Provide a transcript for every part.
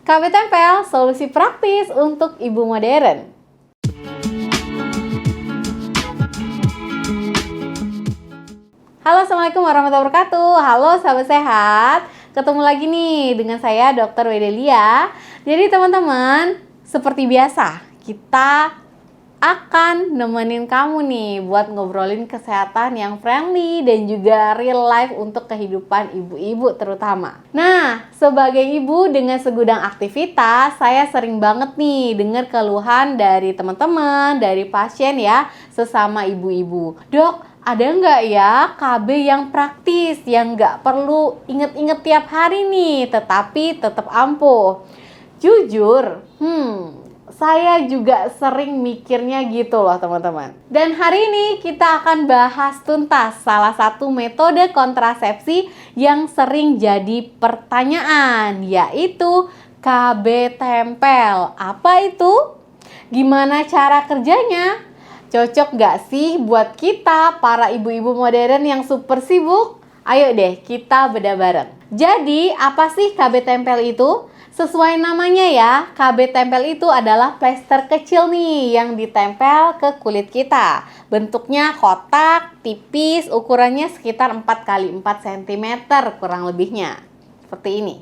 KB Tempel, solusi praktis untuk ibu modern. Halo, Assalamualaikum warahmatullahi wabarakatuh. Halo sahabat sehat, ketemu lagi nih dengan saya Dr. Wedelia. Jadi teman-teman, seperti biasa kita akan nemenin kamu nih buat ngobrolin kesehatan yang friendly dan juga real life untuk kehidupan ibu-ibu terutama. Nah, sebagai ibu dengan segudang aktivitas, saya sering banget nih dengar keluhan dari teman-teman, dari pasien ya, sesama ibu-ibu. Dok, ada nggak ya KB yang praktis, yang nggak perlu inget-inget tiap hari nih, tetapi tetap ampuh? Jujur, saya juga sering mikirnya gitu loh teman-teman. Dan hari ini kita akan bahas tuntas salah satu metode kontrasepsi yang sering jadi pertanyaan, yaitu KB tempel. Apa itu? Gimana cara kerjanya? Cocok gak sih buat kita para ibu-ibu modern yang super sibuk? Ayo deh kita bedah bareng. Jadi apa sih KB tempel itu? Sesuai namanya ya, KB tempel itu adalah plester kecil nih yang ditempel ke kulit kita. Bentuknya kotak, tipis, ukurannya sekitar 4x4 cm kurang lebihnya. Seperti ini.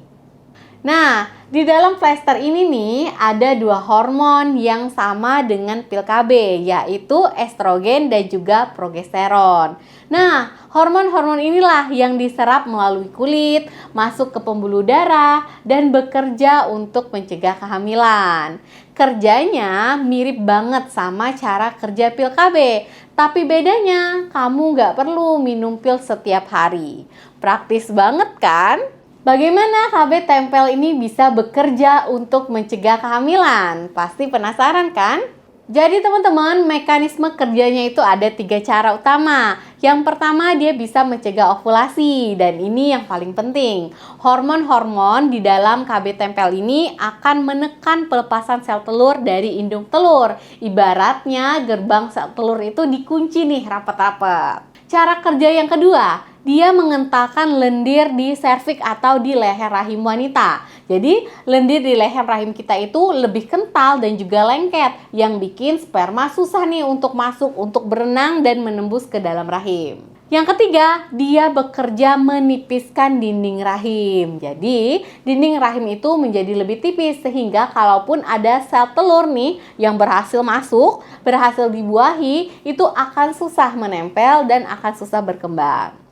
Nah, di dalam plester ini nih ada dua hormon yang sama dengan pil KB, yaitu estrogen dan juga progesteron. Nah, hormon-hormon inilah yang diserap melalui kulit, masuk ke pembuluh darah, dan bekerja untuk mencegah kehamilan. Kerjanya mirip banget sama cara kerja pil KB, tapi bedanya kamu nggak perlu minum pil setiap hari. Praktis banget kan? Bagaimana KB tempel ini bisa bekerja untuk mencegah kehamilan? Pasti penasaran kan? Jadi teman-teman, mekanisme kerjanya itu ada 3 cara utama. Yang pertama, dia bisa mencegah ovulasi, dan ini yang paling penting. Hormon-hormon di dalam KB tempel ini akan menekan pelepasan sel telur dari indung telur. Ibaratnya gerbang sel telur itu dikunci nih rapat-rapat. Cara kerja yang kedua, dia mengentalkan lendir di serviks atau di leher rahim wanita. Jadi lendir di leher rahim kita itu lebih kental dan juga lengket, yang bikin sperma susah nih untuk masuk, untuk berenang dan menembus ke dalam rahim. Yang ketiga, dia bekerja menipiskan dinding rahim. Jadi dinding rahim itu menjadi lebih tipis, sehingga kalaupun ada sel telur nih yang berhasil masuk, berhasil dibuahi, itu akan susah menempel dan akan susah berkembang.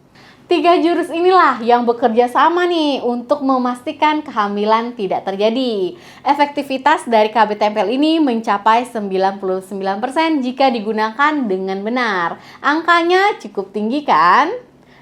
3 jurus inilah yang bekerja sama nih untuk memastikan kehamilan tidak terjadi. Efektivitas dari KB tempel ini mencapai 99% jika digunakan dengan benar. Angkanya cukup tinggi kan?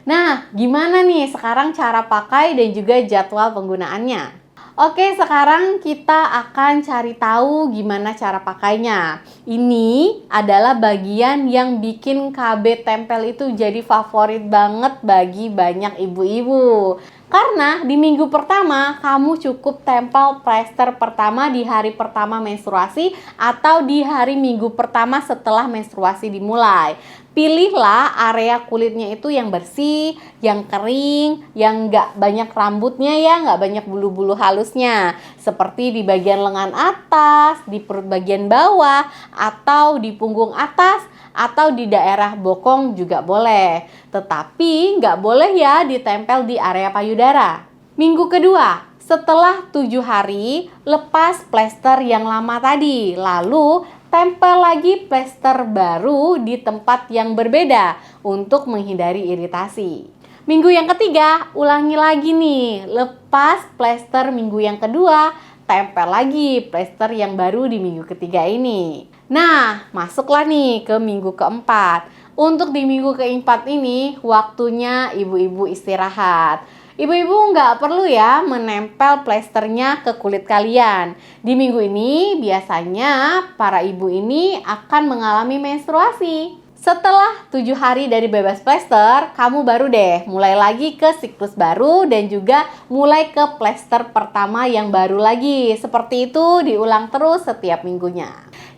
Nah, gimana nih sekarang cara pakai dan juga jadwal penggunaannya? Oke, sekarang kita akan cari tahu gimana cara pakainya. Ini adalah bagian yang bikin KB tempel itu jadi favorit banget bagi banyak ibu-ibu. Karena di minggu pertama, kamu cukup tempel plester pertama di hari pertama menstruasi atau di hari minggu pertama setelah menstruasi dimulai. Pilihlah area kulitnya itu yang bersih, yang kering, yang nggak banyak rambutnya ya, nggak banyak bulu-bulu halusnya. Seperti di bagian lengan atas, di perut bagian bawah, atau di punggung atas, atau di daerah bokong juga boleh. Tetapi nggak boleh ya ditempel di area payudara. Minggu kedua, setelah 7 hari, lepas plester yang lama tadi. Lalu tempel lagi plester baru di tempat yang berbeda untuk menghindari iritasi. Minggu yang ketiga, ulangi lagi nih. Lepas plester minggu yang kedua, tempel lagi plester yang baru di minggu ketiga ini. Nah, masuklah nih ke minggu keempat. Untuk di minggu keempat ini, waktunya ibu-ibu istirahat. Ibu-ibu nggak perlu ya menempel plesternya ke kulit kalian. Di minggu ini biasanya para ibu ini akan mengalami menstruasi. Setelah 7 hari dari bebas plester, kamu baru deh mulai lagi ke siklus baru dan juga mulai ke plester pertama yang baru lagi. Seperti itu diulang terus setiap minggunya.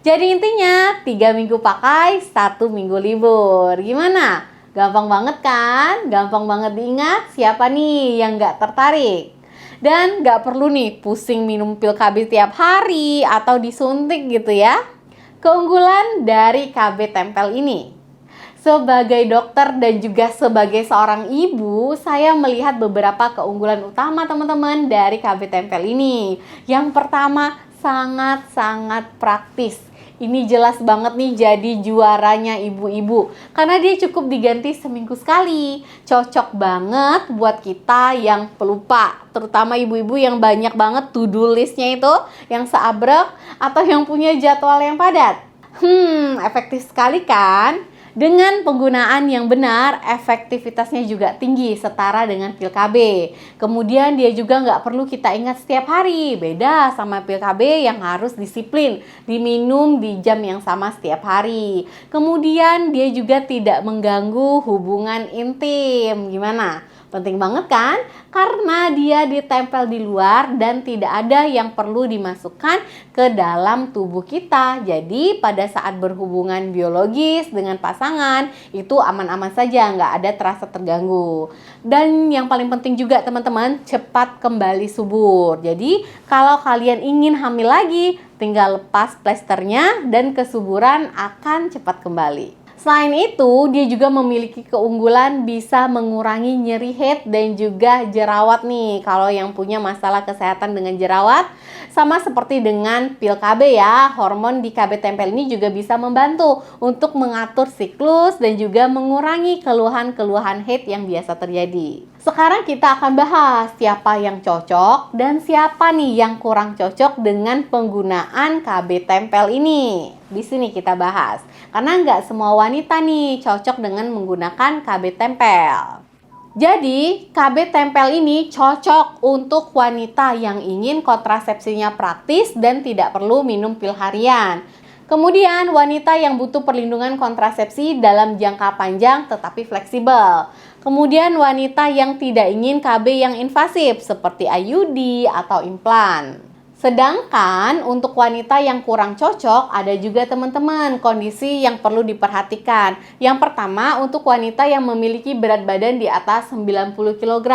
Jadi intinya 3 minggu pakai, 1 minggu libur. Gimana? Gampang banget kan? Gampang banget diingat. Siapa nih yang gak tertarik? Dan nggak perlu nih pusing minum pil KB tiap hari atau disuntik gitu ya. Keunggulan dari KB tempel ini. Sebagai dokter dan juga sebagai seorang ibu, saya melihat beberapa keunggulan utama teman-teman dari KB tempel ini. Yang pertama, sangat-sangat praktis. Ini jelas banget nih jadi juaranya ibu-ibu. Karena dia cukup diganti seminggu sekali. Cocok banget buat kita yang pelupa. Terutama ibu-ibu yang banyak banget to-do listnya itu. Yang seabrek atau yang punya jadwal yang padat. Efektif sekali kan? Dengan penggunaan yang benar, efektivitasnya juga tinggi, setara dengan pil KB. Kemudian dia juga nggak perlu kita ingat setiap hari, beda sama pil KB yang harus disiplin, diminum di jam yang sama setiap hari. Kemudian dia juga tidak mengganggu hubungan intim. Gimana? Penting banget kan? Karena dia ditempel di luar dan tidak ada yang perlu dimasukkan ke dalam tubuh kita. Jadi pada saat berhubungan biologis dengan pasangan itu aman-aman saja, nggak ada terasa terganggu. Dan yang paling penting juga teman-teman, cepat kembali subur. Jadi kalau kalian ingin hamil lagi, tinggal lepas plesternya dan kesuburan akan cepat kembali. Selain itu, dia juga memiliki keunggulan bisa mengurangi nyeri head dan juga jerawat nih. Kalau yang punya masalah kesehatan dengan jerawat, sama seperti dengan pil KB ya, hormon di KB tempel ini juga bisa membantu untuk mengatur siklus dan juga mengurangi keluhan-keluhan head yang biasa terjadi. Sekarang kita akan bahas siapa yang cocok dan siapa nih yang kurang cocok dengan penggunaan KB tempel ini. Di sini kita bahas, karena nggak semua wanita nih cocok dengan menggunakan KB tempel. Jadi, KB tempel ini cocok untuk wanita yang ingin kontrasepsinya praktis dan tidak perlu minum pil harian. Kemudian, wanita yang butuh perlindungan kontrasepsi dalam jangka panjang tetapi fleksibel. Kemudian, wanita yang tidak ingin KB yang invasif seperti IUD atau implan. Sedangkan untuk wanita yang kurang cocok, ada juga teman-teman kondisi yang perlu diperhatikan. Yang pertama, untuk wanita yang memiliki berat badan di atas 90 kg.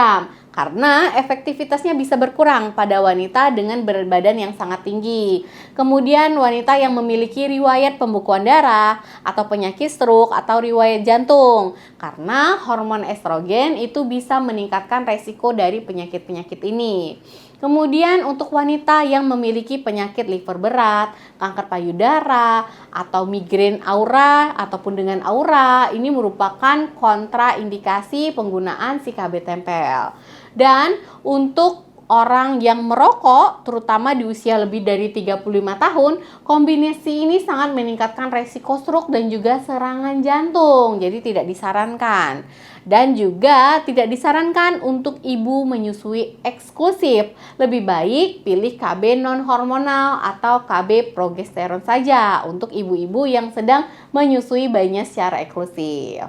Karena efektivitasnya bisa berkurang pada wanita dengan berat badan yang sangat tinggi. Kemudian wanita yang memiliki riwayat pembekuan darah atau penyakit stroke atau riwayat jantung. Karena hormon estrogen itu bisa meningkatkan resiko dari penyakit-penyakit ini. Kemudian untuk wanita yang memiliki penyakit liver berat, kanker payudara, atau migrain aura ataupun dengan aura, ini merupakan kontraindikasi penggunaan si KB tempel. Dan untuk orang yang merokok, terutama di usia lebih dari 35 tahun, kombinasi ini sangat meningkatkan resiko stroke dan juga serangan jantung. Jadi tidak disarankan. Dan juga tidak disarankan untuk ibu menyusui eksklusif. Lebih baik pilih KB non-hormonal atau KB progesteron saja untuk ibu-ibu yang sedang menyusui bayinya secara eksklusif.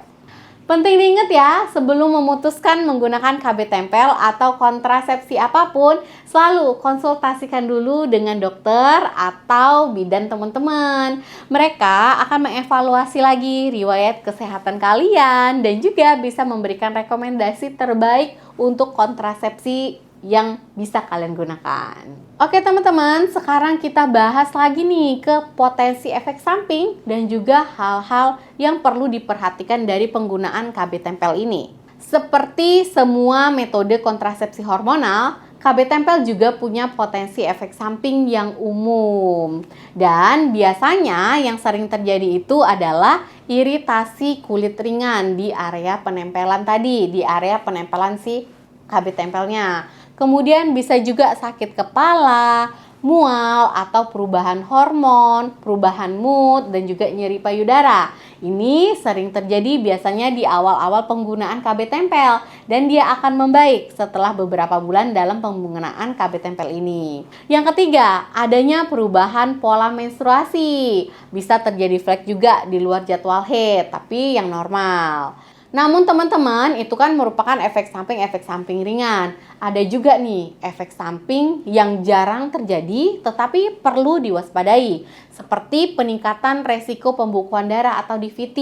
Penting diingat ya, sebelum memutuskan menggunakan KB tempel atau kontrasepsi apapun, selalu konsultasikan dulu dengan dokter atau bidan teman-teman. Mereka akan mengevaluasi lagi riwayat kesehatan kalian dan juga bisa memberikan rekomendasi terbaik untuk kontrasepsi yang bisa kalian gunakan. Oke teman-teman, sekarang kita bahas lagi nih ke potensi efek samping dan juga hal-hal yang perlu diperhatikan dari penggunaan KB tempel ini. Seperti semua metode kontrasepsi hormonal, KB tempel juga punya potensi efek samping yang umum. Dan biasanya yang sering terjadi itu adalah iritasi kulit ringan di area penempelan tadi, di area penempelan si KB tempelnya. Kemudian bisa juga sakit kepala, mual, atau perubahan hormon, perubahan mood, dan juga nyeri payudara. Ini sering terjadi biasanya di awal-awal penggunaan KB tempel dan dia akan membaik setelah beberapa bulan dalam penggunaan KB tempel ini. Yang ketiga, adanya perubahan pola menstruasi. Bisa terjadi flek juga di luar jadwal haid, tapi yang normal. Namun teman-teman, itu kan merupakan efek samping ringan. Ada juga nih efek samping yang jarang terjadi tetapi perlu diwaspadai, seperti peningkatan resiko pembekuan darah atau DVT,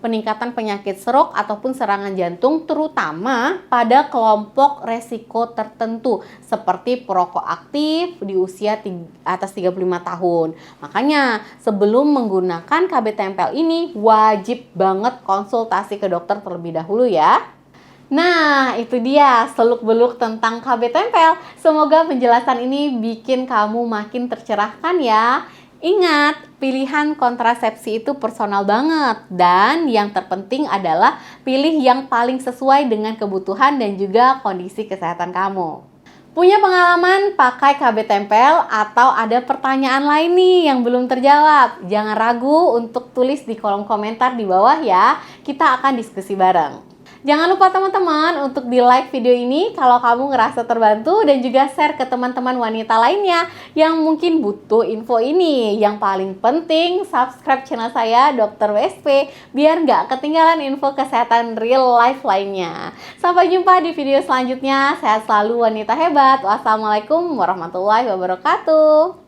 peningkatan penyakit stroke ataupun serangan jantung terutama pada kelompok resiko tertentu seperti perokok aktif di usia atas 35 tahun. Makanya sebelum menggunakan KB tempel ini wajib banget konsultasi ke dokter terlebih dahulu ya. Nah, itu dia seluk-beluk tentang KB tempel. Semoga penjelasan ini bikin kamu makin tercerahkan ya. Ingat, pilihan kontrasepsi itu personal banget. Dan yang terpenting adalah pilih yang paling sesuai dengan kebutuhan dan juga kondisi kesehatan kamu. Punya pengalaman pakai KB tempel atau ada pertanyaan lain nih yang belum terjawab? Jangan ragu untuk tulis di kolom komentar di bawah ya. Kita akan diskusi bareng. Jangan lupa teman-teman untuk di-like video ini kalau kamu ngerasa terbantu dan juga share ke teman-teman wanita lainnya yang mungkin butuh info ini. Yang paling penting, subscribe channel saya Dr. WSP biar nggak ketinggalan info kesehatan real life lainnya. Sampai jumpa di video selanjutnya. Sehat selalu wanita hebat. Wassalamualaikum warahmatullahi wabarakatuh.